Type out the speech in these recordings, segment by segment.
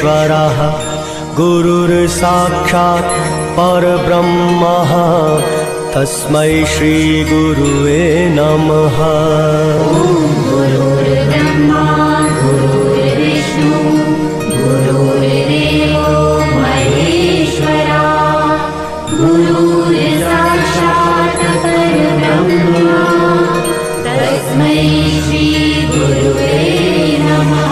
परमेश्वरः गुरुर्साक्षात् परब्रह्मः तस्मै श्री गुरुवे नमः। गुरुर्ब्रह्मा गुरुर्विष्णु गुरुर्देवो महेश्वरा गुरुर्साक्षात् परब्रह्मा तस्मै श्री गुरुवे नमः।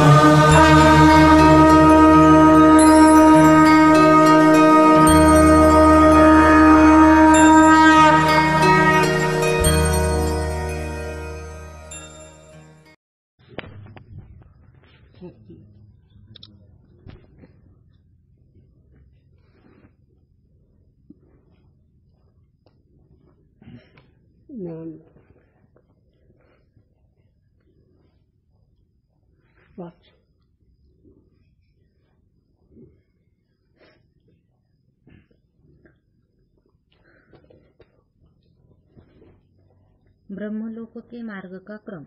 ब्रह्मलोक के मार्ग का क्रम।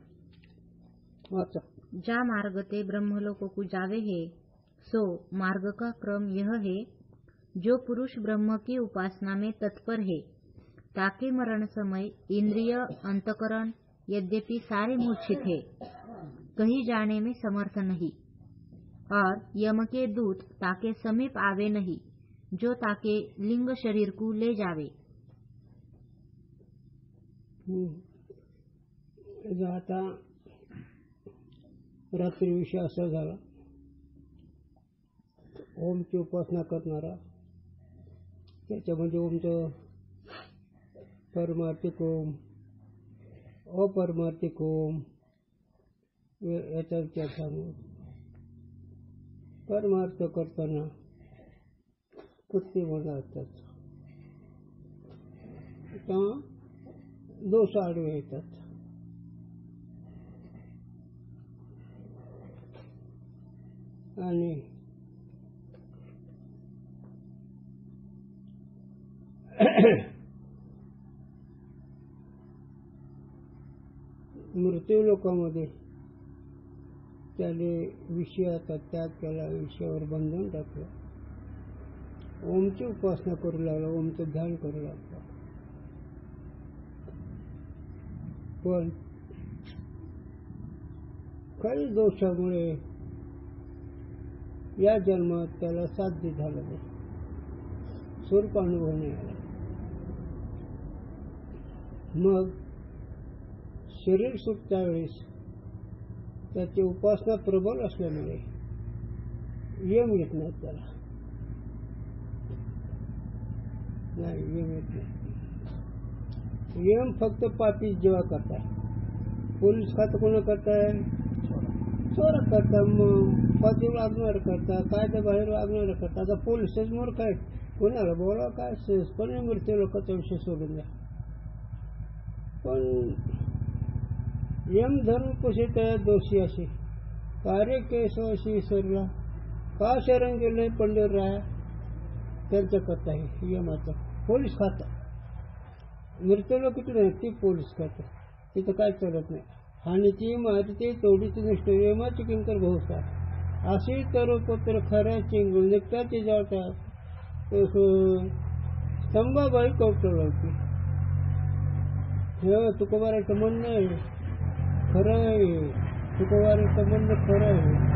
जा मार्ग ते ब्रह्मलोक को जावे है, सो मार्ग का क्रम यह है। जो पुरुष ब्रह्म की उपासना में तत्पर है, ताके मरण समय इंद्रिय अंतकरण यद्यपि सारे मूर्छित है, कहीं जाने में समर्थ नहीं, और यम के दूत ताके समीप आवे नहीं, जो ताके लिंग शरीर को ले जावे। आता रात्री विषय असा झाला, ओमची उपासना करणारा त्याच्यामध्ये ओमचं परमार्थिक ओम अपारमार्थिक ओम याचा विचार सांगू। परमार्थ करताना कुठली मनं असतात, तेव्हा दोष आडवे येतात। आणि मृत्यू लोकांमध्ये त्याने विषयाचा त्याग केला, विषयावर बंधन टाकलं, ओमची उपासना करू लागला, ओमचं ध्यान करू लागला। पण काही दोषामुळे या जन्मात त्याला साध्य झालं नाही, स्वरूपानुभव नाही आला। मग शरीर सुटत्या वेळेस त्याची उपासना प्रबल असल्यामुळे यम येत नाही त्याला, नाही यम येत नाही। यम फक्त पापी जेव्हा करताय, पोलीस खातं कोणा करताय, चोर करता, मग बाजूला वागणार करता, कायदा बाहेर वागणार करता। आता पोलीसच मूर्ख आहेत, कोणाला बोला काय सहजपणे मृत्यू लोकांचा विषय सोडून द्या। पण यम धर्म पोषित दोषी असे कार्य केशवाशी विसरला का शरण गेले पंढरराय, त्यांचं करता आहे यमाचं। पोलीस खातं मृत्यू लोक किती नाही, ती पोलीस खातं, तिथं काय चालत नाही। हानीची माहिती तोडीची नष्ट यमाची किंकर बहुसा अशी तरोपत्र खऱ्या चिंगून निघताची जातात स्तंभाबाई कौटळवती। हे तुकोबाराचं म्हणणं आहे, खरं आहे, तुकोबाराचं म्हणणं खरं आहे।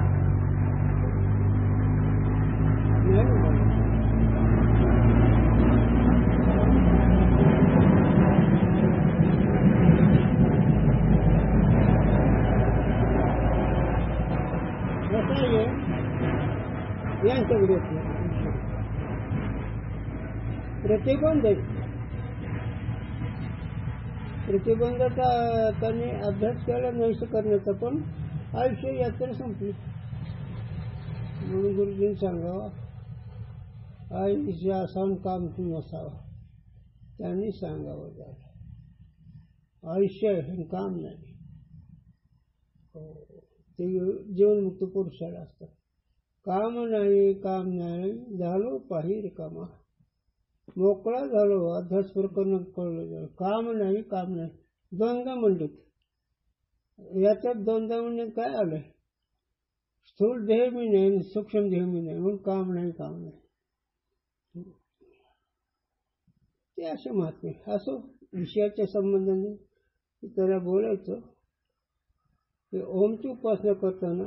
यांच्याकडे प्रतिबंध आहे, प्रतिबंधाचा त्यांनी अभ्यास केला नाहीस करण्याचा, पण आयुष्य यात्रा संपली म्हणून गुरुजींनी सांगावा आयुष्य आसान काम तू नसावा, त्यांनी सांगावं झालं। आयुष्य हे काम नाही, ते जीवनमुक्त पुरुषाला असतं। काम नाही काम नाही झालो पाही रिकामा, मोकळा झालो अध्यास प्रकरण कळलं। काम नाही द्वंद्व मंडित, याच्यात द्वंद्व म्हणजे काय आलंय, स्थूल देह मी नाही, सूक्ष्म देह मी नाही, म्हणून काम नाही. ते असे महात्मे. असो विषयाच्या संबंधाने त्याला बोलायचं की ओमची उपासना करताना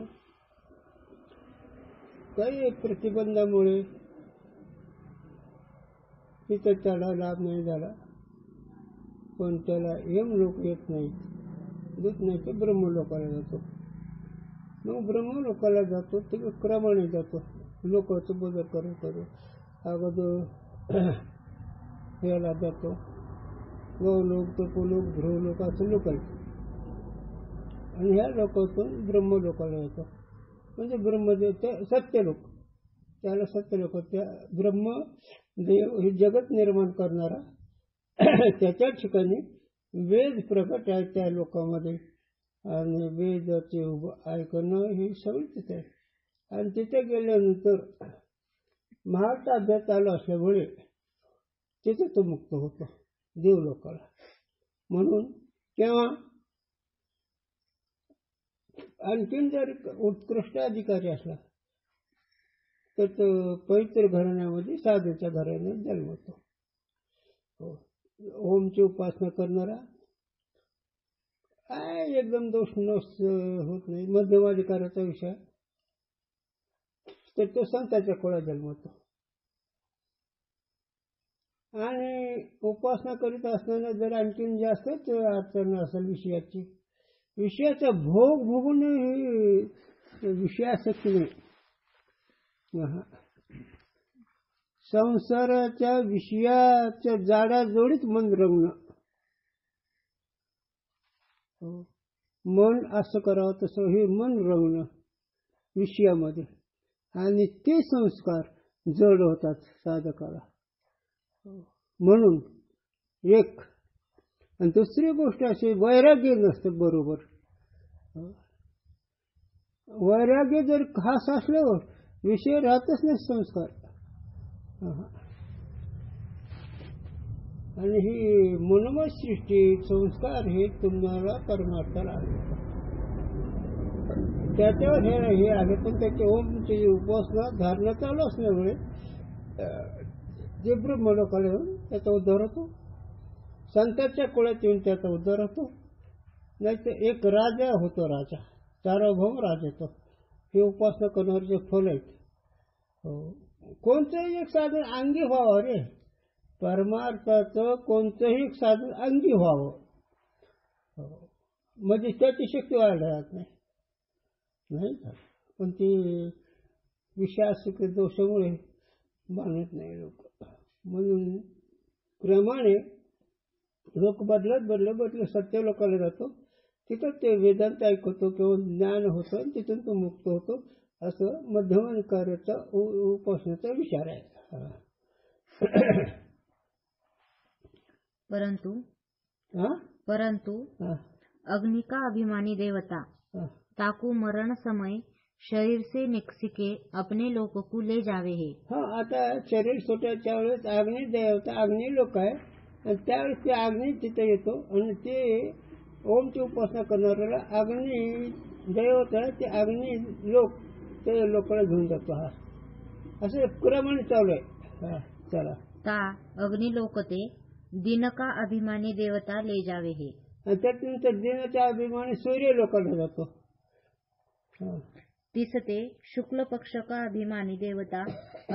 काही प्रतिबंधामुळे तिथं त्याला लाभ नाही झाला, पण त्याला यम लोक येत नाहीत, दूत नाही, ते ब्रह्मलोकाला जातो. मग ब्रह्मलोकाला जातो ते क्रमाने जातो, लोकांचं बदल करू अगोदर याला जातो, गौलोक, तपोलोक, भ्रूलोक असं लोक आहेत. आणि ह्या लोकातून ब्रह्मलोकाला येतो. म्हणजे ब्रह्मदेव ते सत्यलोक, त्याला सत्यलोक. त्या ब्रह्म देव हे जगत निर्माण करणारा त्याच्या ठिकाणी वेद प्रकट आहे त्या लोकांमध्ये, आणि वेदाचे ऐकणं हे सगळं तिथे आहे. आणि तिथे गेल्यानंतर महाताब्यात आलं असल्यामुळे तिथे तो मुक्त होतो देवलोकाला. म्हणून तेव्हा आणखीन जर उत्कृष्ट अधिकारी असला तर तो पवित्र घराण्यामध्ये साधूच्या घराण्यात जन्म होतो. ओमची उपासना करणारा काय एकदम दोष होत नाही, मध्यमाधिकाराचा विषय, तर तो संतांच्या कुळात जन्म होतो. आणि उपासना करीत असताना जर आणखीन जास्तच अडचण असेल विषयाची, विषयाचा भोग भोगून विषयासक्ती नाही, संसाराच्या विषयाच्या जाडाजोडीत मन रमणं, मन असं करावं तसं हे मन रमणं विषयामध्ये, आणि ते संस्कार जड होतात साधकाला. म्हणून एक. आणि दुसरी गोष्ट अशी, वैराग्य नसतं बरोबर. वैराग्य जर खास असल्यावर विषय राहतच नाही संस्कार. आणि ही मनोमय सृष्टी संस्कार हे तुम्हाला परमार्थाला आणतात, त्याच्यावर हे आहे. पण त्याचे ओमची उपासना धारणा चालू असल्यामुळे जे ब्रह्मलोकाला येऊन त्याचा उद्धार होतो, संतांच्या कुळात येऊन त्याचा उद्धार होतो. नाही तर एक राजा होतो, राजा सार्वभौम राजा येतो. हे उपासना करणारे फल आहेत. कोणतंही एक साधन अंगी व्हावं रे, परमार्थाचं कोणतंही एक साधन अंगी व्हावं, म्हणजे त्याची शक्ती वाढत नाही. पण ती विषयासक्त दोषामुळे मानत नाही लोक. म्हणून क्रमाने लोक बदलत सत्य लोकांना जातो, तिथं ते वेदांत ऐकतो किंवा ज्ञान होतं, आणि तिथून तो मुक्त होतो. असं मध्यमाधिकाराचा उपासनेचा विचार आहे. परंतु अग्नि का अभिमानी देवता ताकू मरण समय शरीर से निकसिके अपने लोक को ले जावे हे. आता शरीर सोटायच्या वेळेस अग्नि देवता, अग्नि लोक आहे, आणि त्यावेळेस ते अग्नी तिथे येतो, आणि ते ओमची उपासना करणाऱ्याला अग्नि देवता ते अग्नि लोक ते लोकांना घेऊन जातो. हा असं क्रमाने चालू आहे. चला ता अग्नि लोक ते दिन का अभिमानी देवता ले जावे हे. आणि त्यानंतर दिनाच्या अभिमानी सूर्य लोकांना जातो. तिसते शुक्ल पक्ष का अभिमानी देवता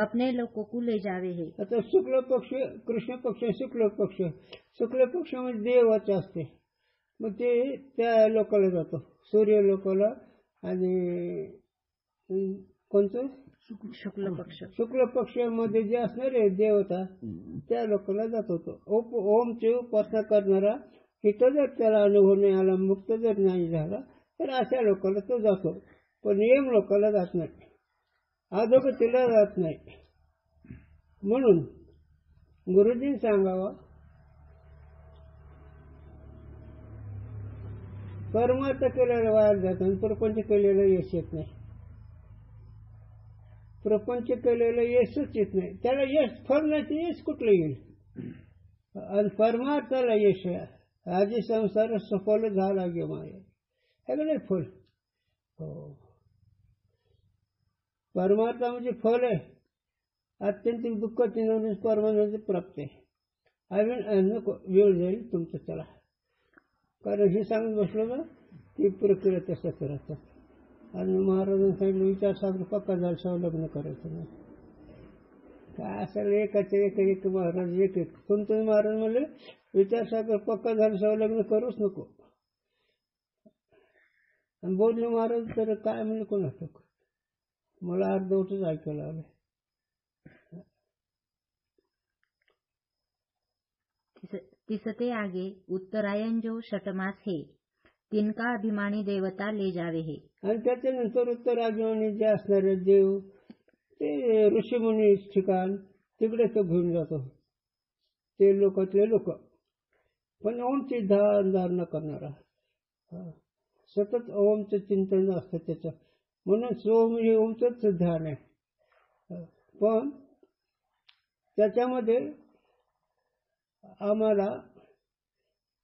अपने लोकों को ले जावे हे. आता शुक्ल पक्ष, कृष्ण पक्ष, शुक्ल पक्ष. शुक्ल पक्षामध्ये देवाचे असते, मग ते त्या लोकांना जातो, सूर्य लोकाला. आणि कोणतं शुक्ल पक्ष, शुक्ल पक्षामध्ये जे असणारे देवता त्या लोकांना जात होतो. ओमची उपासना करणारा तिथं जर त्याला अनुभव नाही आला, मुक्त जर नाही झाला, तर अशा लोकांना तो जातो. पण यम लोकांना जात नाही, अधोगतीला जात नाही. म्हणून गुरुजींनी सांगावा, परमार्थ केलेलं वाया जात आणि प्रपंच केलेलं यश येत नाही. प्रपंच केलेलं यशच येत नाही, त्याला यश फल नाही, ते यश कुठलं येईल. आणि परमार्थाला यश आहे. आधी संसार सफल झाला गे माया, हे नाही फल. परमार्थ म्हणजे फल आहे. आत्यंतिक दुःखाची नोंद परमानंद प्राप्त आहे. अजून नको, वेळ जाईल तुमचं, चला. कारण हे सांगत बसलो ना ती प्रक्रिया तसंच राहतात. आणि महाराजांनी सांगितलं विचारसागर पक्का झाल्याशिवाय लग्न करायचं नाही. काय असेल एकाचे एक महाराज एक कोणतरी महाराज म्हणले विचारसागर पक्का झाल्याशिवाय लग्न करूच नको. आणि बोलले महाराज तर काय म्हणजे कोणाचं मला अर्धवटच ऐकायला आलं. तिसते आगे उत्तरायण जो षटमास है तिनका अभिमानी देवता ले जावे है. आणि त्याच्यानंतर उत्तराभिमानी जे असणारे देव ते ऋषीमुनी ठिकाण तिकडे तो घेऊन जातो. ते लोकातले लोक पण ओमची धारणा करणारा सतत ओमचं चिंतन असतं त्याचं. म्हणून सोम हे ओमचंच ध्यान आहे. पण त्याच्यामध्ये आम्हाला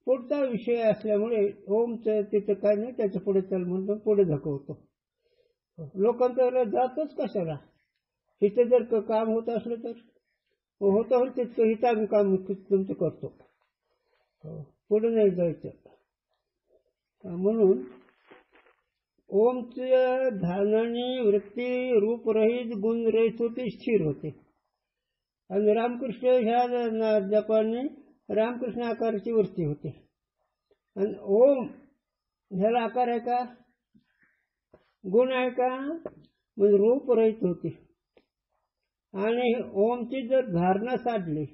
पुढचा विषय असल्यामुळे ओमचं तिथं काय नाही त्याच्या पुढे चल म्हणून पुढे धकवतो. लोकांतर जातोच कशाला. इथं जर काम होत असलं तर होतं तितकं इथं आम्ही काम तुमचं करतो, पुढे नाही जायचं. म्हणून ओमच्या ध्यानाने वृत्ती रूपरहित गुणरहित होते, स्थिर होते. आणि रामकृष्ण ह्या जपाने रामकृष्ण आकाराची वृत्ती होते. आणि ओम ह्याला आकार आहे का, गुण आहे का, म्हणजे रूपरहित होते. आणि ओमची जर धारणा साधली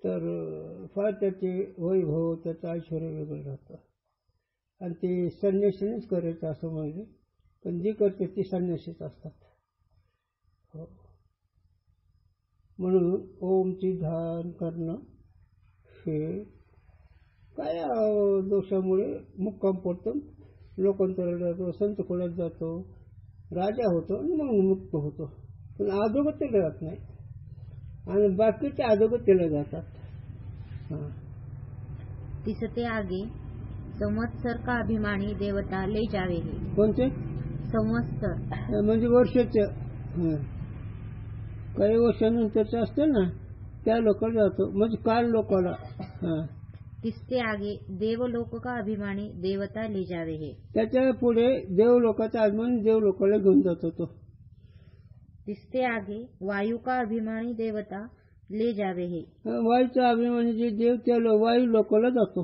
तर फार त्याचे वैभव त्याचं ऐश्वर्य वेगळं राहतं. आणि ते संन्यासीनेच करायचं असं म्हणजे, पण जी करते ती संन्यासीच असतात. म्हणून ओमची ध्यान करणं हे काय दोषामुळे मुक्काम पडतो, लोकांतरात जातो, संत खोल्यात जातो, राजा होतो आणि मग मुक्त होतो. पण अधोगतीला जात नाही आणि बाकीचे अधोगतीला जातात. तिसते आगे संवत्सर का अभिमानी देवता ले जावे है. कोणते संवत्सर म्हणजे वर्षाचे काही वर्षानंतरचं असतं ना त्या लोकांना जातो, म्हणजे काल लोकांना. तिसते आगे देवलोक का अभिमानी देवता ले जावे है. त्याच्या पुढे देवलोकाचा अभिमान देवलोकाला घेऊन जातो तो. तिसते आगे वायु का अभिमानी देवता ले जावे है. वायूचा अभिमानी जे देव त्या वायू लोकाला जातो.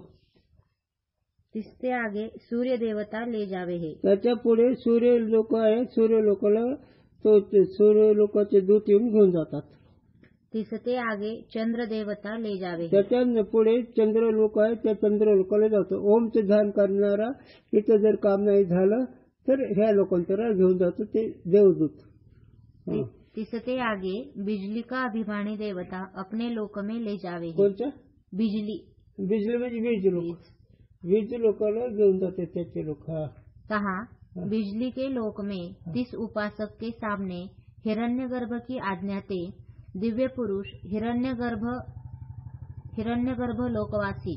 तिसते आगे सूर्य देवता ले जावे है. त्याच्या पुढे सूर्य लोक आहे, सूर्य लोकाला तो सूर्य लोकाचे दूत येऊन घेऊन जातात. तिसते आगे चंद्र देवता ले जावे है. त्याच्या पुढे चंद्र लोक आहे, त्या चंद्र लोकाला जातो. ओमचे ध्यान करणारा इथं जर काम नाही झालं तर ह्या लोकांतर घेऊन जातो ते देवदूत. तिसते आगे बिजली का अभिमानी देवता अपने लोक में ले जावे है. कोणत्या बिजली बिजली म्हणजे वीज लोक, वीज लोकाला घेऊन जाते त्याचे लोक. कहा बिजली के लोक में 30 उपासक के सामने हिरण्यगर्भ की आज्ञाते दिव्य पुरुष हिरण्यगर्भ लोकवासी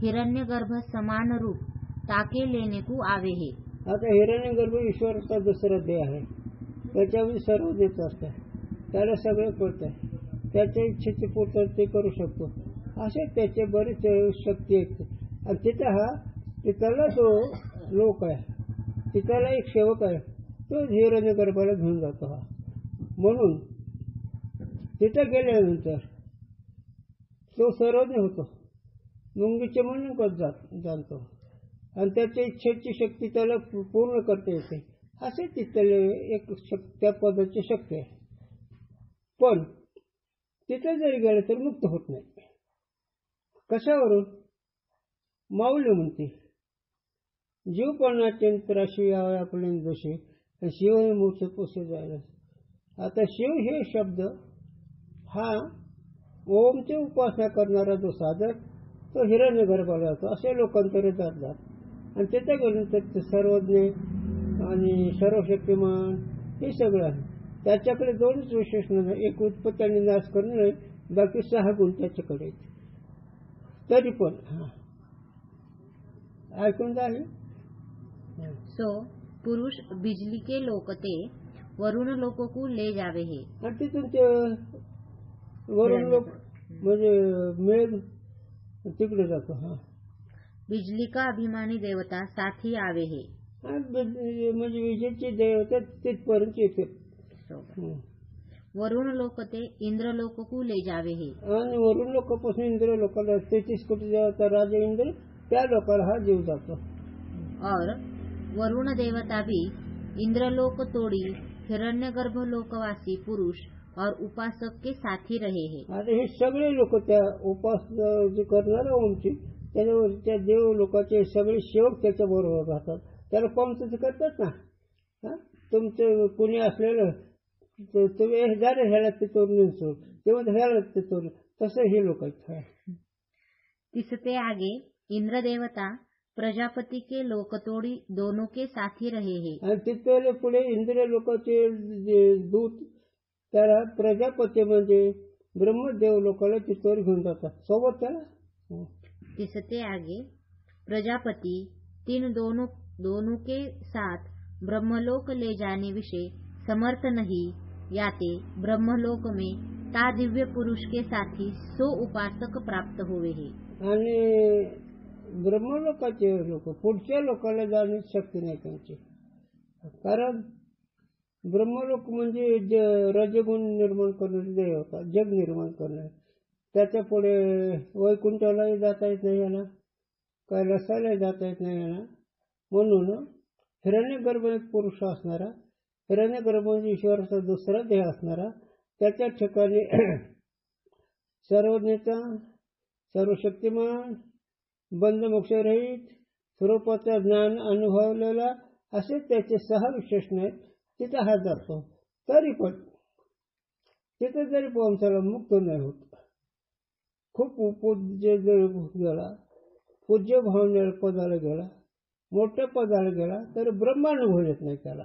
हिरण्यगर्भ समान रूप ताके लेने को आवे है. आता हिरण्यगर्भ ईश्वराचा दुसरा देह आहे, त्याच्यामध्ये सर्व देत असतात, त्याला सगळं कळतं, त्याच्या इच्छेची पूर्तता ते करू शकतो. असे त्याचे बरेच शक्ती आहेत. आणि तिथला जो लोक आहे, तिथला एक सेवक आहे, तो हिरण्यगर्भाला घेऊन जातो. म्हणून तिथं गेल्यानंतर तो सर्वज्ञ होतो, मुंगीचे म्हणून जाणतो आणि त्याच्या इच्छेची शक्ती त्याला पूर्ण करता येते. असे तिथले एक त्या पदाची शक्ती आहे. पण तिथे जरी गेलं तर मुक्त होत नाही. कशावरून? माऊली म्हणते जीवपणाचे यंत्राशी आपले जसे शिव हे मूर्त पोसे जायला. आता शिव हे शब्द हा ओमची उपासना करणारा जो साधक तो हिरण्यगर्भाला जातो. असे लोकांतर जातात आणि तिथे गेल्यानंतर सर्वज्ञ आणि सर्वशक्तिमान हे सगळं आहे. त्याच्याकडे दोनच विशेषण आहे, एक उत्पत्ती आणि नाश करणे, बाकी 6 गुण त्याच्याकडे आहेत. तरी पण ऐकून झाले. सो पुरुष बिजली के लोक ते वरुण लोक को ले जावे हे. आणि तिथून ते वरून लोक म्हणजे मेघ तिकडे जातो. हा बिजली का अभिमानी देवता साथी आवे हे. म्हणजे विजेची देवता तिथपर्यंत येते. वरुण लोक ते इंद्र लोक को ले जावे हे. आणि वरून लोकांपासून इंद्र लोकांना 33 कोटी देवता राजा इंद्र त्या लोकांना हा जीव जातो. और वरुण देवता भी इंद्रलोक तोड़ी हिरण्यगर्भ लोकवासी पुरुष और उपासक के साथी रहे हैं. आता हे सगळे लोक त्या उपासना जे करणार ओमची त्याच्यावर त्या देव लोकांचे सगळे सेवक त्याच्या बरोबर राहतात. त्याला पंक्ती करतात ना. तुमचं कुणी असलेलं तुम्ही झालं ह्याला ते तोडून सोड तेव्हा ह्याला ते तोडून तसं हे लोक आहेत. तिसते आगे इंद्र देवता प्रजापति के लोकतोड़ी दोनों के साथी रहे हैं. आणि तिथे पुढे इंद्र लोकांचे दूत त्याला प्रजापती म्हणजे ब्रह्मदेव लोकांना तिथवर घेऊन जातात सोबत त्याला. तिसते आगे प्रजापति तीन दोनों के साथ ब्रह्मलोक ले जाने विषय समर्थ नहीं याते ब्रह्मलोक में ता दिव्य पुरुष के साथी 100 उपासक प्राप्त हुए हैं. आणि ब्रह्मलोकाचे लोक पुढच्या लोकांना जाण्याची शक्ती नाही त्यांची. कारण ब्रह्मलोक म्हणजे रजगुण निर्माण करणारे देव होता. जग निर्माण करणारे. त्याच्या पुढे वैकुंठालाही जाता येत नाही यांना. कैलासालाही जाता येत नाही यांना. म्हणून हिरण्यगर्भ एक पुरुष असणारा हिरण्यगर्भ म्हणजे ईश्वराचा दुसरा देह असणारा त्याच्या ठिकाणी सर्वज्ञता सर्वशक्तिमान बंधमोक्षरहित स्वरूपाचा ज्ञान अनुभवलेला असे त्याचे 6 विशेषण आहेत. तिथं हा जातो. तरी पण तिथे जरी पोहोचायला मुक्त नाही होत. खूप पूज्य जरी गेला पूज्य भावनेला पदाला गेला मोठ्या पदाला गेला तर ब्रह्मानुभव येत नाही त्याला.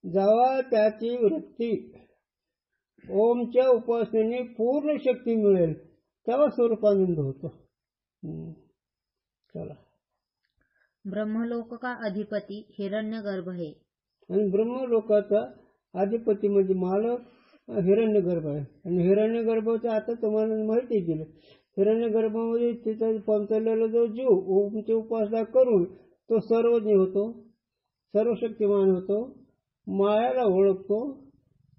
जेव्हा त्याची वृत्ती ओमच्या उपासनेने पूर्ण शक्ती मिळेल तेव्हा स्वरूपानंद होतो. चला. ब्रह्मलोक का अधिपति हिरण्यगर्भ है. आणि ब्रह्मलोकाचा अधिपती म्हणजे मालक हिरण्यगर्भ आहे. आणि हिरण्यगर्भाचं आता तुम्हाला माहिती दिलं. हिरण्यगर्भामध्ये तिथं पंचलेला जो जीव ओमची उपासना करून तो सर्वज्ञ होतो सर्वशक्तिमान होतो. मायाला ओळखतो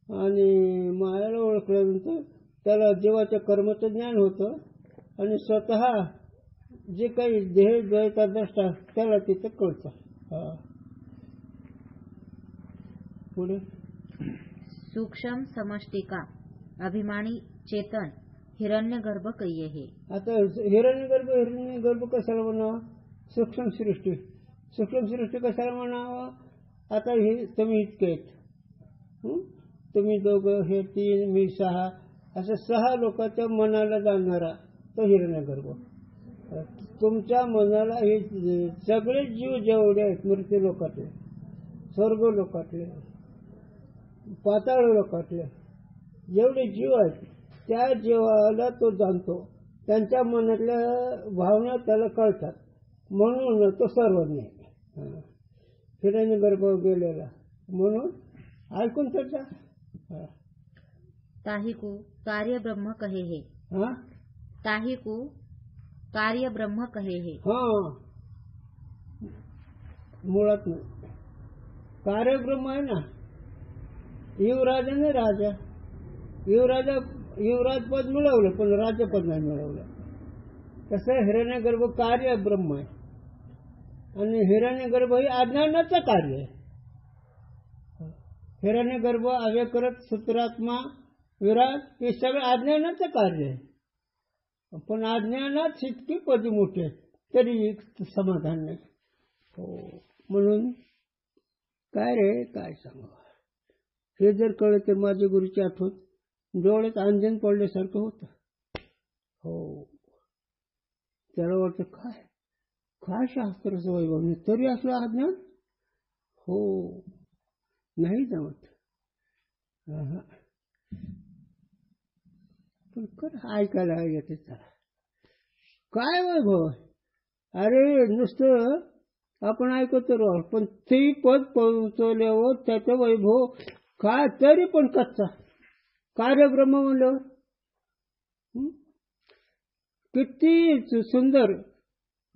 आणि मायाला ओळखल्यानंतर त्याला जीवाच्या कर्माचं ज्ञान होतं आणि स्वतः जे काही देह द्वैता द्रष्टा त्याला तिथं कळतं. पुढे सूक्ष्म समष्टि का अभिमानी चेतन हिरण्यगर्भ कहिए है. आता हिरण्यगर्भ कशाला म्हणावा. सूक्ष्म सृष्टी कशाला म्हणावा. आता हे तुम्ही इतके आहेत. तुम्ही दोघं हे 3 मी 6 असं 6 लोकांच्या मनाला जाणणारा तो हिरण्यगर्भ. तुमच्या मनाला हे सगळे जीव जेवढे आहेत मृत्यू लोकातले स्वर्ग लोकातले पाताळ लोकातले जेवढे जीव आहेत त्या जीवाला तो जाणतो. त्यांच्या मनातल्या भावना त्याला कळतात म्हणून तो सर्वज्ञ आहे. हिरण्यगर्भ गेलेला म्हणून ऐकून त्याचा. ताही को कार्य ब्रह्म कहे है. ताही को कार्य ब्रह्म कहे है. मुळात नाही. कार्य ब्रह्म आहे ना. युवराजाने राजा युवराज पद मिळवलं पण राज्यपद नाही मिळवलं. तसं हिरण्यगर्भ कार्य ब्रह्म आहे आणि हिरण्यगर्भ ही अज्ञानाचं कार्य आहे. हिरण्यगर्भ अव्यकृत सूत्रात्मा विराट हे सगळं अज्ञानाचं कार्य आहे. पण अज्ञानात इतकी पदी मोठी तरी समाधान नाही. म्हणून काय रे काय सांगा. हे जर कळलं तर माझ्या गुरुची आठवण डोळ्यात अंजन पडल्यासारखं होतं. त्याला वाटतं काय शास्त्राचं वैभव नाही तरी असलं अज्ञान. नाही जमत. पण कर ऐकायला येते त्याला काय वैभव. अरे नुसतं आपण ऐकत राहू, पण ते पद पोहोचवल्यावर त्याचा वैभव काय तरी पण कच्चा. कार्य ब्रह्म म्हणल्यावर किती सुंदर.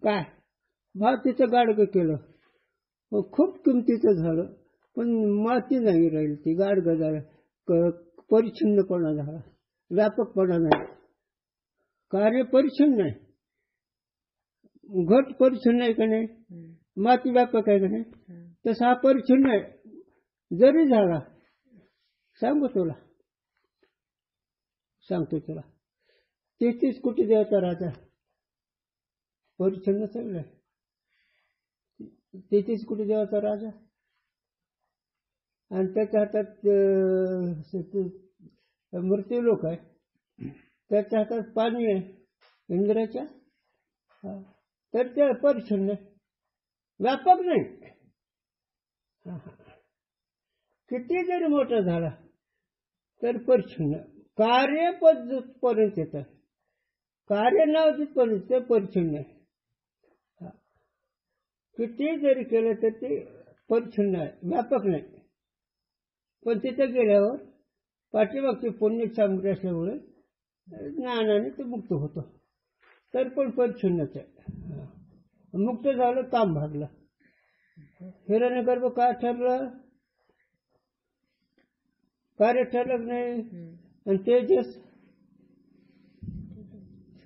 काय भातीचं गाडगं केलं, खूप किमतीचं झालं, पण माती नाही राहील, ती गाडगं झालं, परिच्छिन्नपणा झाला, व्यापकपणा नाही. कार्य परिच्छिन्न आहे, घट परिच्छिन्न आहे का नाही, माती व्यापक आहे का नाही, तसा हा परिच्छिन्न आहे. जरी झाला, सांगतो तुला 33 कोटी देवाचा राजा परिच्छिन्न सगळं. 33 कोटी देवाचा राजा आणि त्याच्या हातात मृत्यू लोक आहे, त्याच्या हातात पाणी आहे इंद्राच्या, तर ते परिच्छिन्न व्यापक नाही. किती जरी मोठा झाला तर परिच्छिन्न. कार्य जिथपर्यंत येतं, कार्य नाव जिथपर्यंत ते परिच्छिन्न आहे. किती जरी केलं तर ते परिच्छिन्न आहे, व्यापक नाही. पण तिथे गेल्यावर पाठीमागची पुण्य सामग्री असल्यामुळे ज्ञानाने ते मुक्त होतो, तर पण परिच्छिन्नच आहे. मुक्त झालं, काम भागलं. हिरण्यगर्भ काय ठरलं, कार्य ठरलं नाही. आणि तेजस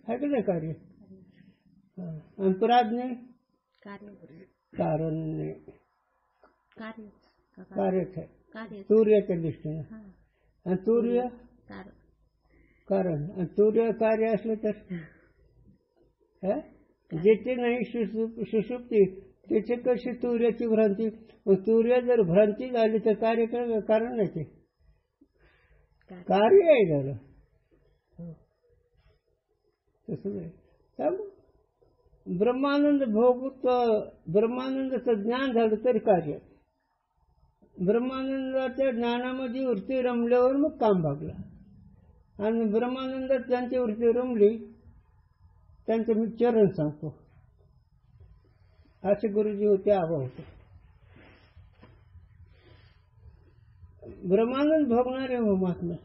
आहे का नाही कार्य, आणि प्राज्ञ कारण नाही, कार्यच आहे सूर्याच्या दृष्टीने. आणि सूर्य कारण, आणि सूर्य कार्य असलं तर जिथे नाही सुषुप्ती तिथे कशी सूर्याची भ्रांती. सूर्य जर भ्रांती झाली तर कार्य कारण नाही, ते कार्य आहे झालं. तसं नाही. ब्रह्मानंद भोगत, ब्रह्मानंदाचं ज्ञान झालं तरी कार्य. ब्रह्मानंदाच्या ज्ञानामध्ये वृत्ती रमल्यावर मग काम भागलं. आणि ब्रह्मानंदात त्यांची वृत्ती रमली, त्यांचं मी चरण सांगतो. असे गुरुजी होते, आबा होते. ब्रह्मानंद भोगणारे महात्मा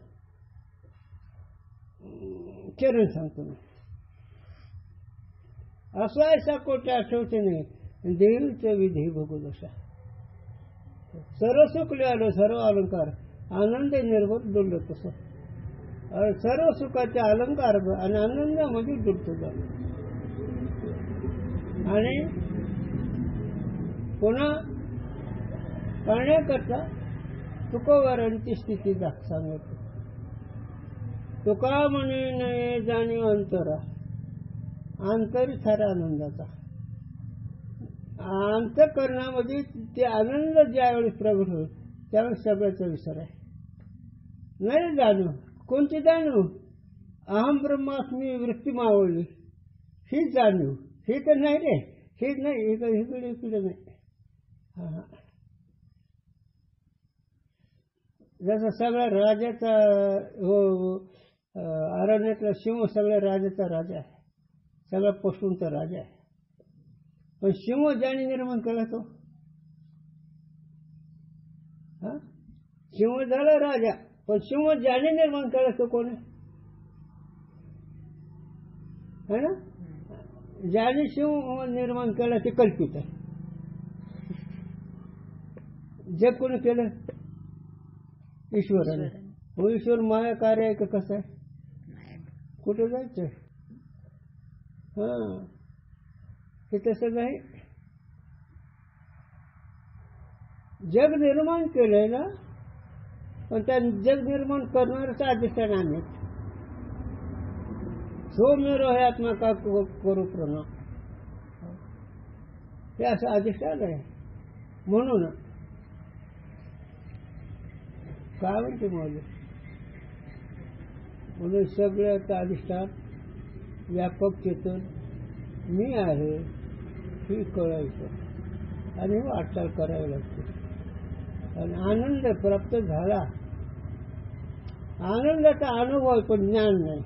चरण सांगतो मी. असा ऐसा कोटे आठवते नाही, देवीचं विधी भोगू दशा. सर्व सुख आलो, सर्व अलंकार, आनंद निर्भर डुललो तसं. सर्व सुखाचे अलंकार आणि आनंदामध्ये डुलतो जातो. आणि पुन्हा करण्याकरता तुकोवारांची स्थिती सांगतो. तुका म्हणे नये जाणीव अंतरा, अंतरी सारा आनंदाचा. अंतःकरणामध्ये ते आनंद ज्यावेळी प्रगट होईल त्यावेळी सगळ्याचा विसर आहे. नाही जाणीव, कोणती जाणीव, अहम ब्रह्मास्मी वृत्ती मावळली, ही जाणीव. ही तर नाही रे, ही नाही, इकडे नाही. जसं सगळ्या राजाचा अरण्यातला सिंह सगळ्या राजाचा राजा आहे, सगळ्या पशूंचा राजा आहे. पण सिंह ज्याने निर्माण केला तो, सिंह झाला राजा, पण सिंह ज्याने निर्माण केला तो कोण आहे ना. ज्याने सिंह निर्माण केला ते कल्पित आहे. जग कोणी केलं, ईश्वराने. हो, ईश्वर माया कार्य आहे का कसं आहे, कुठे जायचं. हे तसं नाही. जग निर्माण केलंय ना, पण त्या जग निर्माण करणारच अधिष्ठान आम्ही. सौम्य हे आत्मा का करू प्रणव, हे असं अधिष्ठान आहे. म्हणून काय म्हणते मौल्य, म्हणून सगळ्याचं अधिष्ठान व्यापक चेतन मी आहे ही कळायचं आणि वाटचाल करावी लागते. आणि आनंद प्राप्त झाला, आनंदाचा अनुभव पण ज्ञान नाही.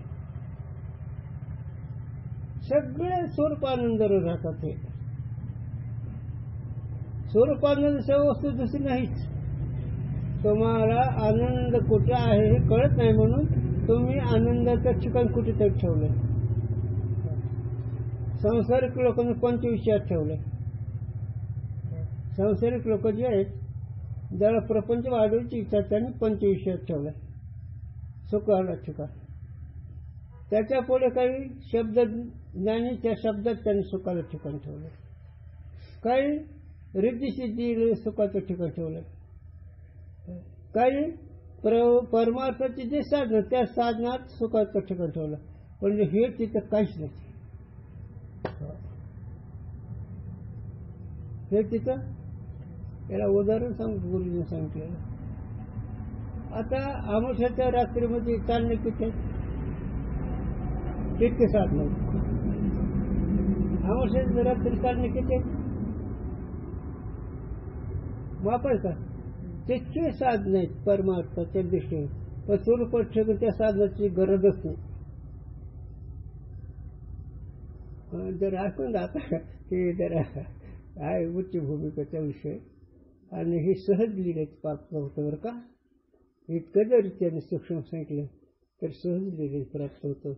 सगळे स्वरूप आनंद राहतात. हे स्वरूपानंद वस्तू दुसरी नाहीच. तुम्हाला आनंद कुठे आहे हे कळत नाही म्हणून तुम्ही आनंदाचं ठिकाण कुठेतरी ठेवलंय. सांसारिक लोकांनी पंचविषयात ठेवलंय. सांसारिक लोक जे आहेत ज्याला प्रपंच वाढवायची इच्छा त्यांनी पंचविषयात ठेवलंय सुखाला ठिकाण. त्याच्या पुढे काही शब्द ज्ञानी त्या शब्दात त्यांनी सुखाला ठिकाण ठेवलं. काही रिद्धिसिद्धी सुखाचं ठिकाण ठेवलं. काही परमार्थाचे जे साधन त्या साधनात सुखाचं ठिकाण ठेवलं. पण हे तिथं काहीच नाही. हे तिथं याला उदाहरण सांगतो गुरुजीने सांगितलेलं. आता अमावस्याच्या रात्रीमध्ये चालणे किती तितके साधन. अमावस्याच्या रात्री चालणे किती वापरता तितके साधन आहेत परमार्थाच्या दृष्टीने. पण स्वरूप ठेवून त्या साधनाची गरजच नाही. जर ऐकून जाता हे जरा आहे उच्च भूमिकेचा विषय आणि हे सहज लिहिण्याचं प्राप्त होतं बरं का. इतकं जर त्याने सूक्ष्म सांगितलं तर सहज लिहिले प्राप्त होतं.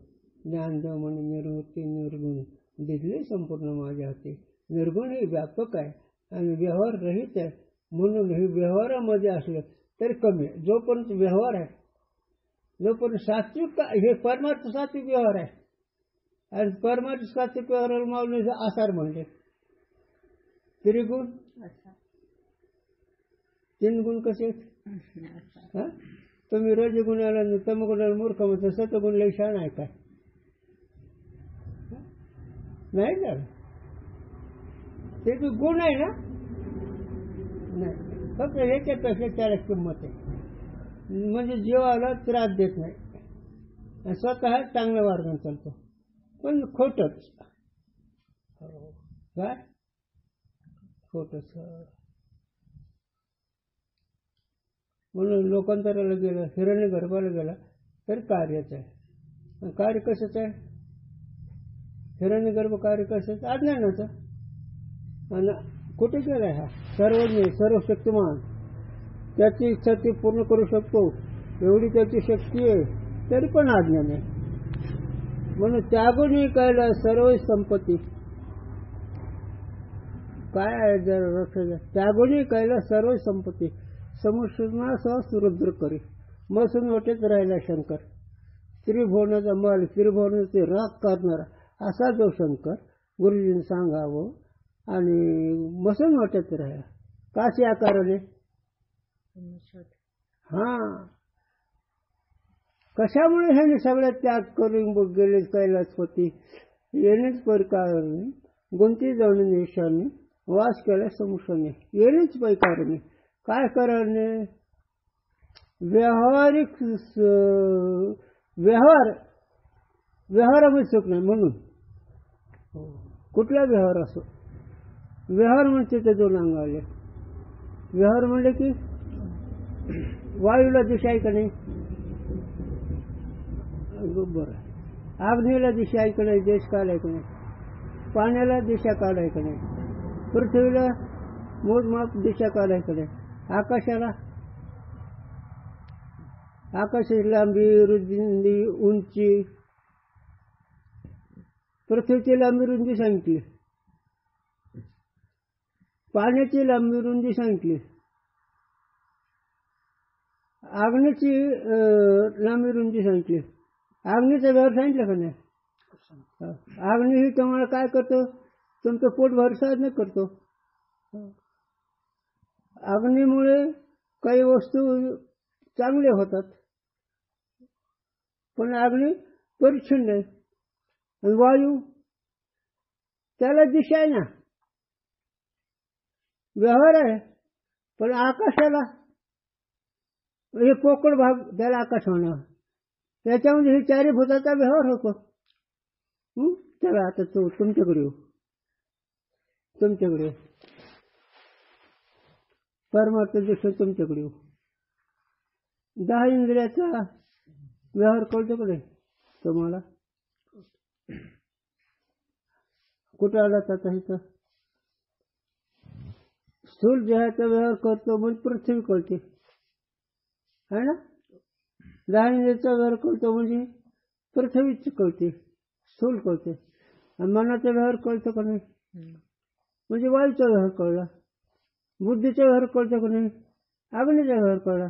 ज्ञानदेव म्हणून निर्वृत्ती निर्गुण दिले संपूर्ण माझ्या हाती. निर्गुण हे व्यापक आहे आणि व्यवहार रहित आहे म्हणून हे व्यवहारामध्ये असलं तरी कमी आहे. जोपर्यंत व्यवहार आहे जोपर्यंत सात्विक हे परमार्थ सात्विक व्यवहार आहे. आणि परमार्थ सात्विक व्यवहाराला माऊलीचे आसार म्हणले. त्रिगुण 3 गुण कसे आहेत. तुम्ही रजगुणाला तमगुणाला मूर्ख म्हणतो. सतगुणला शाण आहे काय नाही ना. ते बी गुण आहे ना. नाही फक्त ह्याच्यापेक्षा त्याला किंमत आहे. म्हणजे जीवाला त्रास देत नाही आणि स्वतः चांगल्या मार्गाने चालतो. पण खोटच काय खोटच. म्हणून लोकांतराला गेलं हिरण्य गर्भाला गेला तर कार्यच आहे. कार्य कशाचं आहे. हिरण्य गर्भ कार्य कशाचं अज्ञानाचं. आणि कुठे गेलाय हा सर्वज्ञ सर्वशक्तिमान. त्याची इच्छा ती पूर्ण करू शकतो एवढी त्याची शक्ती आहे तरी पण अज्ञान आहे. म्हणून त्यागुणी कळला सर्व संपत्ती काय आहे. जर लक्षात त्यागुणी कळला सर्व संपत्ती समुष्णासह सुरुद्र करी मसून वाटेत राहिला शंकर. त्रिभुवनाचा माल त्रिभुवनाचे राग करणारा असा जो शंकर गुरुजींनी सांगावं आणि मसून वाटेत राहिला. काशी आकाराने हा कशामुळे ह्याने सगळ्या त्याग करून गेले कैलासपती. येणेच परिकारणे गुंती जाऊन निशाने वास केला समुषाने. येणेच पैकारणे काय करणे व्यावहारिक व्यवहारामध्ये सुख नाही. म्हणून कुठला व्यवहार असो व्यवहार म्हणजे ते 2 अंग आले. व्यवहार म्हणले की वायूला दिशा आहे का नाही. बरं आग्नेला दिशा आहे का नाही. देश काल आहे का नाही. पाण्याला दिशा काल आहे का नाही. पृथ्वीला मोजमाप दिशा काल आहे का नाही. आकाशाला आकाशाची लांबी रुंदी उंची पृथ्वीची लांबी रुंदी सांगितली. पाण्याची लांबी रुंदी सांगितली. आग्नेची लांबी रुंदी सांगितली. आग्नेचा व्यवहार सांगितलं का नाही. आग्ने ही तुम्हाला काय करतो तुमचं पोट भर साधन करतो. अग्नीमुळे काही वस्तू चांगले होतात पण अग्नी परिच्छिन्न आहे. वायू त्याला दिशा आहे ना व्यवहार आहे. पण आकाशाला हे पोकळ भाग त्याला आकाश होणार त्याच्यामध्ये हे 4 भूताचा व्यवहार होतो. चला आता तो तुमच्याकडे येऊ. तुमच्याकडे परमार्थ दृष्टी तुमच्याकडे येऊ. 10 इंद्रियाचा व्यवहार कळतो का नाही तुम्हाला. कुठं आला आता इथं स्थूल देहाचा व्यवहार करतो म्हणजे पृथ्वी कळते, है ना. लहान व्यवहार करतो म्हणजे पृथ्वीच कळते, स्थूल कळते. आणि मनाचा व्यवहार कळतो का नाही म्हणजे वायूचा व्यवहार कळला. बुद्धीचा व्यवहार कळतो का नाही, अग्नीचा व्यवहार कळला.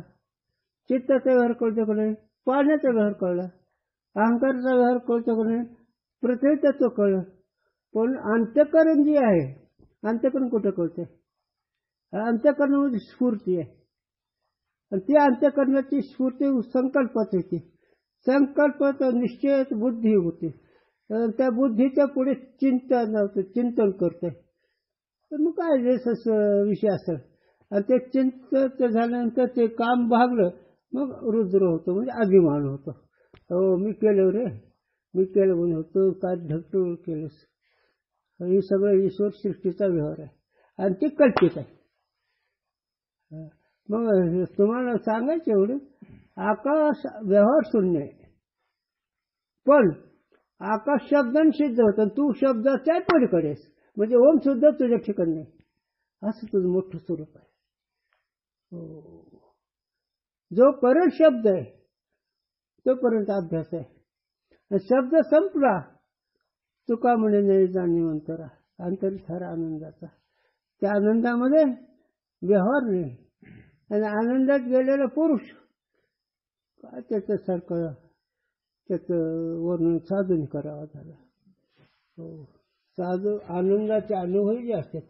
चित्ताचा व्यवहार कळतो का नाही, पाण्याचा व्यवहार कळला. अहंकाराचा व्यवहार कळतो का नाही, पृथ्वी तत्व कळलं. पण अंतःकरण जे आहे, अंतःकरण कुठं कळतंय? अंतःकरणामध्ये स्फूर्ती आहे. आणि त्या अंतःकरणाची स्फूर्ती संकल्पात येते. संकल्पात निश्चय बुद्धी होते. त्या बुद्धीच्या पुढे चिंतन करते. तर मग काय विषय असेल आणि ते चिंतन झाल्यानंतर ते काम भागलं मग रुद्र होतो म्हणजे अभिमान होतो. हो मी केलं रे, मी केलं म्हणून होतो, काय ढकटू केलंस. हे सगळं ईश्वर सृष्टीचा व्यवहार आहे आणि ते कल्पित आहे. मग तुम्हाला सांगायचं एवढं, आकाश व्यवहार शून्य आहे पण आकाश शब्दाने सिद्ध होतं. तू शब्दाच्या पलीकडेस म्हणजे ओम सुद्धा तुझ्या ठिकाणी नाही, असं तुझं मोठं स्वरूप आहे. जोपर्यंत शब्द आहे तोपर्यंत अभ्यास आहे. शब्द संपला तुका म्हणे नाही जाणीवंतरा अंतरिठारा आनंदाचा. त्या आनंदामध्ये व्यवहार नाही. आणि आनंदात गेलेला पुरुष काय त्याच्यासारखं त्याचं वर्णन साधून करावं झालं. हो साधू आनंदाचे अनुभव जे असतात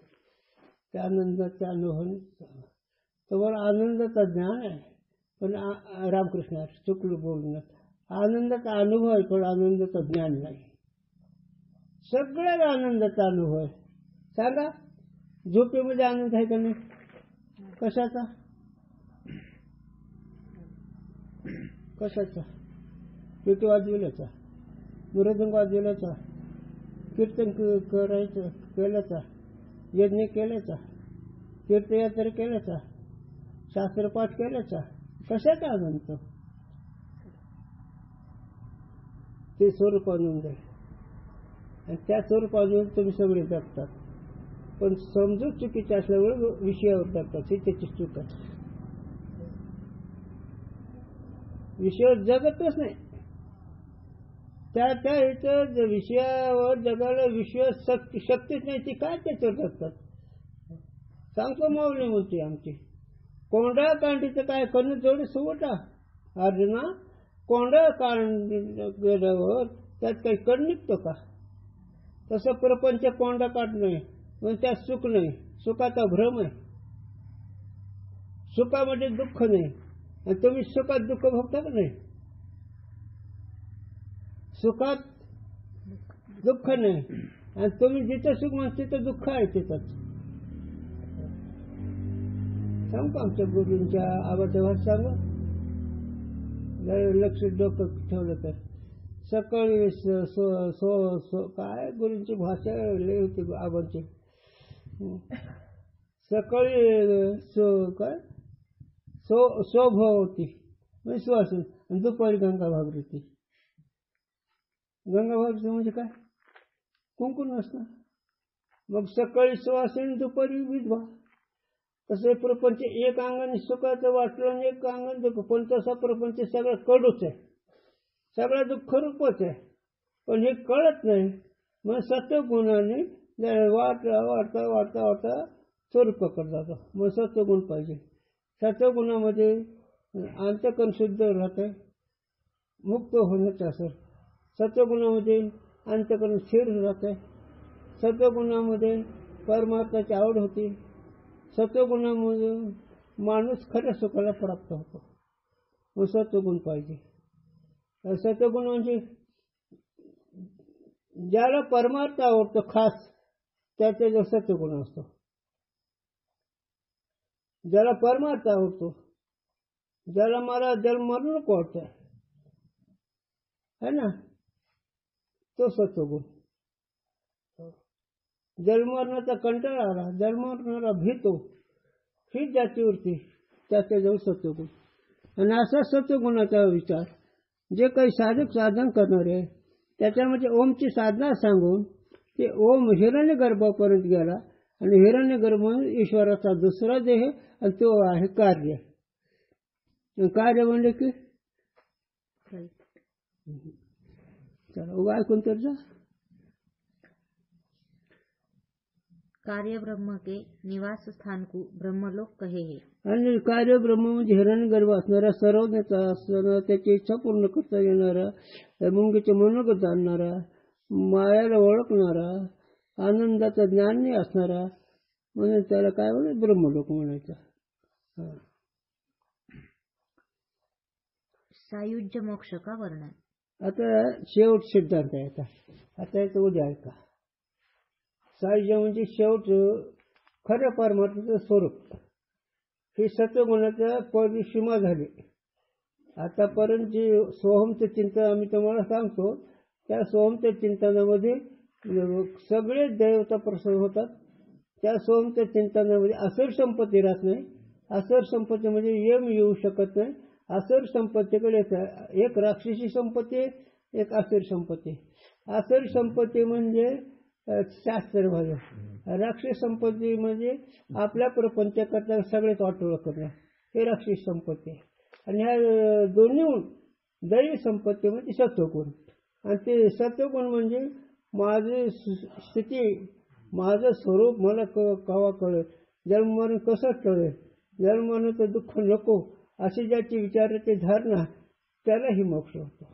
त्या आनंदाचे अनुभव तुम्हाला आनंदाचा ज्ञान आहे पण रामकृष्ण चुकलं बोलणं. आनंदाचा अनुभव आहे पण आनंदाचा ज्ञान नाही. सगळ्याला आनंदाचा अनुभव आहे. सांगा झोपेमध्ये आनंद आहे का नाही? कशाचा कशाचा? पेटी वाजविल्याचा, मृदंग वाजविल्याचा, कीर्तन करायचं केल्याचा, यज्ञ केल्याचा, तीर्थयात्रा केल्याचा, शास्त्रपाठ केल्याचा. कशाचा आनंद? ते स्वरूप आनंद आहे. आणि त्या स्वरूपाने तुम्ही सगळे जगतात. पण समजूत चुकीची असल्यामुळे विषयावर जगतात. ही त्याची चूक आहे. विषयावर जगतच नाही. त्या इथं विषयावर जगायला विषय शक्तीच नाही. ती काय त्याच्यावर जगतात? सांगतो माऊली म्हणते आमची कोंडा कांडीचं काय करणं जेवढे सुवटा अर्जुना. कोंडा कांड गेल्यावर त्यात काही कण निघतो का? तसं प्रपंच कोंडा काढ नाही म्हणजे त्यात सुख नाही. सुखाचा भ्रम आहे. सुखामध्ये दुःख नाही आणि तुम्ही सुखात दुःख भोगता का नाही? सुखात दुःख नाही आणि तुम्ही जिथं सुख म्हणता तिथं दुःख आहे. तिथंच सांगू आमच्या गुरूंच्या आवाजावर सांगू लक्ष डोकं ठेवलं तर. सकाळी काय गुरूंची भाषा लय होती आबांची. सकाळी काय स्वभावती विश्वास आणि दुपारी गंगा भागवती. गंगा भागवती म्हणजे काय? कुंकू नसणं. मग सकाळी सुवासिनी दुपारी विधवा. तसे प्रपंच एक अंगाने सुखाचं वाटलं आणि एक अंगाने दुःख. पण तसा प्रपंच सगळं कडूच आहे. सगळं दुःख रूपच आहे पण हे कळत नाही. मग सत्वगुणाने वाढता वाढता वाढता वाढता स्वरूपाकडे जातो. मग सत्वगुण पाहिजे. सत्वगुणामध्ये अंतःकरण शुद्ध राहतं मुक्त होण्याचं असं. सत्वगुणामध्ये अंतःकरण स्थिर राहतं. सत्वगुणामध्ये परमार्थाची आवड होती. सत्वगुणामध्ये माणूस खऱ्या सुखाला प्राप्त होतो. मग सत्वगुण पाहिजे. सत्वगुण म्हणजे ज्याला परमार्थ आवडतो खास त्याचा जो सत्वगुण असतो. ज्याला परमार्थ आवडतो, ज्याला मला जन्म मरण नको वाटतं है ना, तो सत्वगुण. जन्मरणाचा कंटाळा आला, जन्मरणाला भीतो, ही जातीवरती त्याच्या जवळ सत्वगुण. आणि असा सत्वगुणाचा विचार जे काही साधक साधन करणारे त्याच्यामध्ये ओमची साधना सांगून ते ओम हिरण्य गर्भापर्यंत गेला आणि हिरण्यगर्भ म्हणजे ईश्वराचा दुसरा देह आणि तो आहे कार्य. कार्य म्हणजे की चला उगा ऐकून तर जा. कार्य ब्रह्म के निवास स्थान को ब्रह्मलोक कहे है. आणि कार्य ब्रह्म म्हणजे हिरण्यगर्भ असणारा, सर्वज्ञता असणारा, त्याची इच्छा पूर्ण करता येणारा, मुंगीचे मनोगत जाणणारा, मायाला ओळखणारा, आनंदाचा ज्ञान असणारा, म्हणजे त्याला काय म्हणायचं ब्रह्मलोक म्हणायचं. सायुज्य मोक्ष का वर्णन. आता शेवट सिद्धांत आहे. आता याचं उद्या ऐका. सायुज्य म्हणजे शेवट खऱ्या परमात्म्याचं स्वरूप. ही सत्वगुणाच्या परिसीमा झाली. आतापर्यंत जे सोहमचं चिंतन आम्ही तुम्हाला सांगतो त्या सोहमच्या चिंतनामध्ये सगळे देवता प्रसन्न होतात. त्या सोहमच्या चिंतनामध्ये असर संपत्ती राहत नाही. असर संपत्तीमध्ये यम येऊ शकत नाही. असर संपत्तीकडे एक राक्षसी संपत्ती, एक असर संपत्ती. असर संपत्ती म्हणजे शास्त्र भाषा. राक्षस संपत्ती म्हणजे आपल्या प्रपंच करता सगळेच वाटोळ करणं, हे राक्षस संपत्ती. आणि ह्या दोन्ही दैवी संपत्ती म्हणजे सत्वगुण. आणि ते सत्वगुण म्हणजे माझी स्थिती, माझं स्वरूप मला केव्हा कळेल, जन्ममरण कसं कळेल, जन्ममरणाचं दुःख नको अशी ज्याची विचाराची धारणा त्यालाही मोक्ष होतो.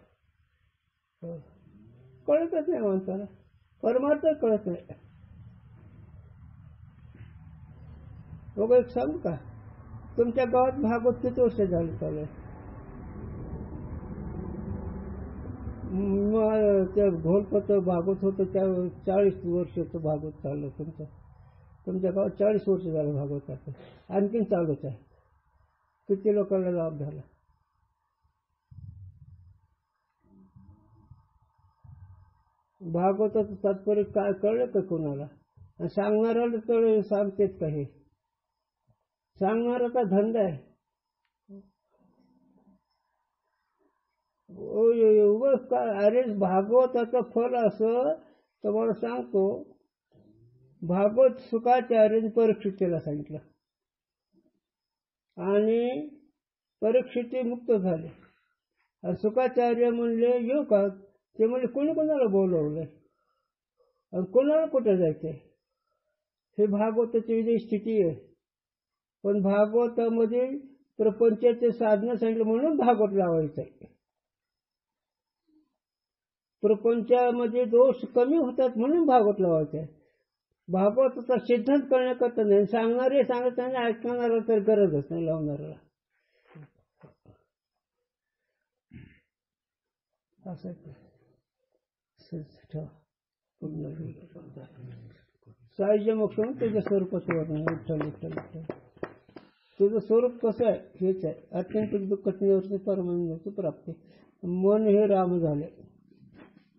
कळतच नाही माणसाला, परमार्थ कळत नाही. बघा एक सांगू का, तुमच्या गावात भागवत किती वर्ष झालं चालू आहे? त्या घोलपत्र भागवत होतं त्या 40 वर्षाचं भागवत चाललं तुमच्या गावात. 40 वर्ष झालं भागवताचं, आणखीन चालूच आहे. किती लोकांना लाभ झाला. भागवताचं तात्पर्य काय कळलं का कोणाला? सांगणाऱ्याला तर सांगतेच का? हे सांगणाराचा धंदा आहे. अरे भागवताचं फल असं तुम्हाला सांगतो. भागवत शुकाचार्याने परीक्षितीला सांगितलं आणि परीक्षिती मुक्त झाले. आणि शुकाचार्य म्हणले येऊ का? ते म्हणजे कोणी कोणाला बोलवलंय आणि कोणाला कुठे जायचंय? हे भागवताची वेगळी स्थिती आहे. पण भागवतामध्ये प्रपंचाचे साधनं सांगितलं म्हणून भागवत लावायचं आहे. प्रपंचामध्ये दोष कमी होतात म्हणून भागवत लावायचं आहे. भागवताचा सिद्धांत करण्याकरता नाही. सांगणारे सांगत नाही, ऐकणारा तर गरजच नाही लावणाऱ्याला. असं ठेवा. सायुज्य मोक्ष त्याच्या स्वरूपाचं वर्णन. विठ्ठल विठ्ठल विठ्ठल. तुझं स्वरूप कसं आहे? हेच आहे. अत्यंत दुःख निवृत्ती परमानंदाची प्राप्ती. मन हे राम झाले,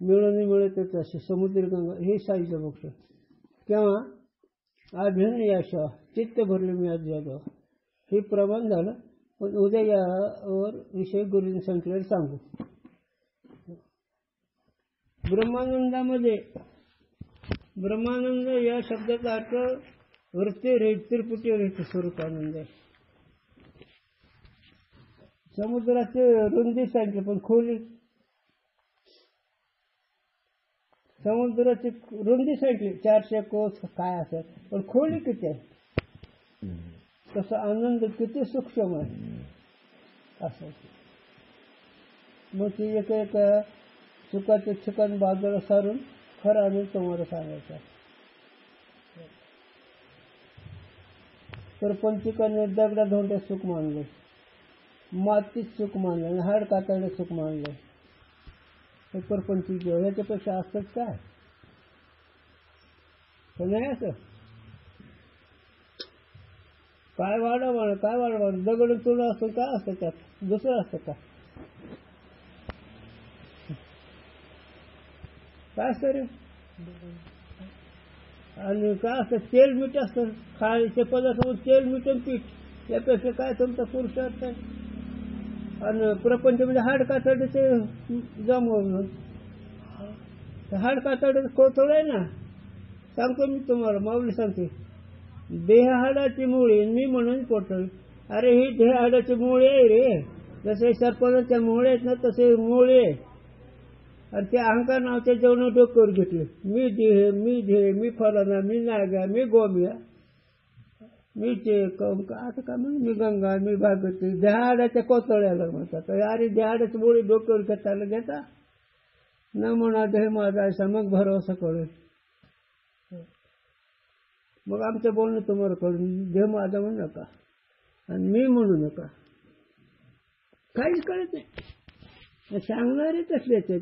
मिळून मिळतच असे समुद्र गंगा हे सायुज्य मोक्ष. किंवा अभिन्न याशा चित्त भरले मी आज जागा हे प्रमाण झालं. पण उद्या यावर विषय गुरुजींनी सांगितलेलं सांगू. ब्रह्मानंदामध्ये ब्रह्मानंद या शब्दाचा अर्थ वृत्ती रहित त्रिपुटी रहित स्वरूप आनंद आहे. समुद्राचे रुंदी सांगितले पण खोली, समुद्राची रुंदी सांगितली 400 कोस काय असेल, पण खोली किती आहे? तसं आनंद किती सूक्ष्म आहे असं. मग ती एक एक सुखाचे ठिकाण बाजूला सारून खरं आनंद तुम्हाला सांगायचा. तर पंचिकाने दगडा धोंड्या सुख मानले, मातीत सुख मानलं, हाड कातडे सुख मानलं. हे परपंचिक ह्याच्यापेक्षा असतंच काय? नाही असं काय वाढवा काय वाढवा दगड तुला असतं काय असतं त्यात दुसरं असतं का? काय असतं रे? आणि काय असतं? तेल मीठ असतं. खायचे पदार्थ तेल मीठ आणि पीठ यापेक्षा काय तुमचा पुरुषार्थ आहे? आणि प्रपंचमध्ये हाड कातडीचे जमवलं, हाड कातडीचं कोथळ आहे ना. सांगतो मी तुम्हाला, माऊली सांगते देहाडाची मुळे मी म्हणून पोटळ. अरे ही देहाडाची मुळे आहे रे. जसे सरपणाच्या मुळे आहेत ना तसे मुळे. आणि ते अहंकार नावाच्या जेवण डोक्यावर घेतले. मी देह, मी ध्येय, मी फलाना, मी नागा, मी गोम्या, मी ते आता का मी गंगा, मी भागवती. देहाडाच्या कोतळ्याला म्हणतात. अरे देहाडाची मुळे डोक्यावर घेताला घेता न म्हणा देह माझा असा मग भरोसा कळेल. मग आमचं बोलणं तुम्हाला कळून देह माझा म्हणू नका आणि मी म्हणू नका. काहीच कळत नाही. सांगणारे तसलेच आहेत.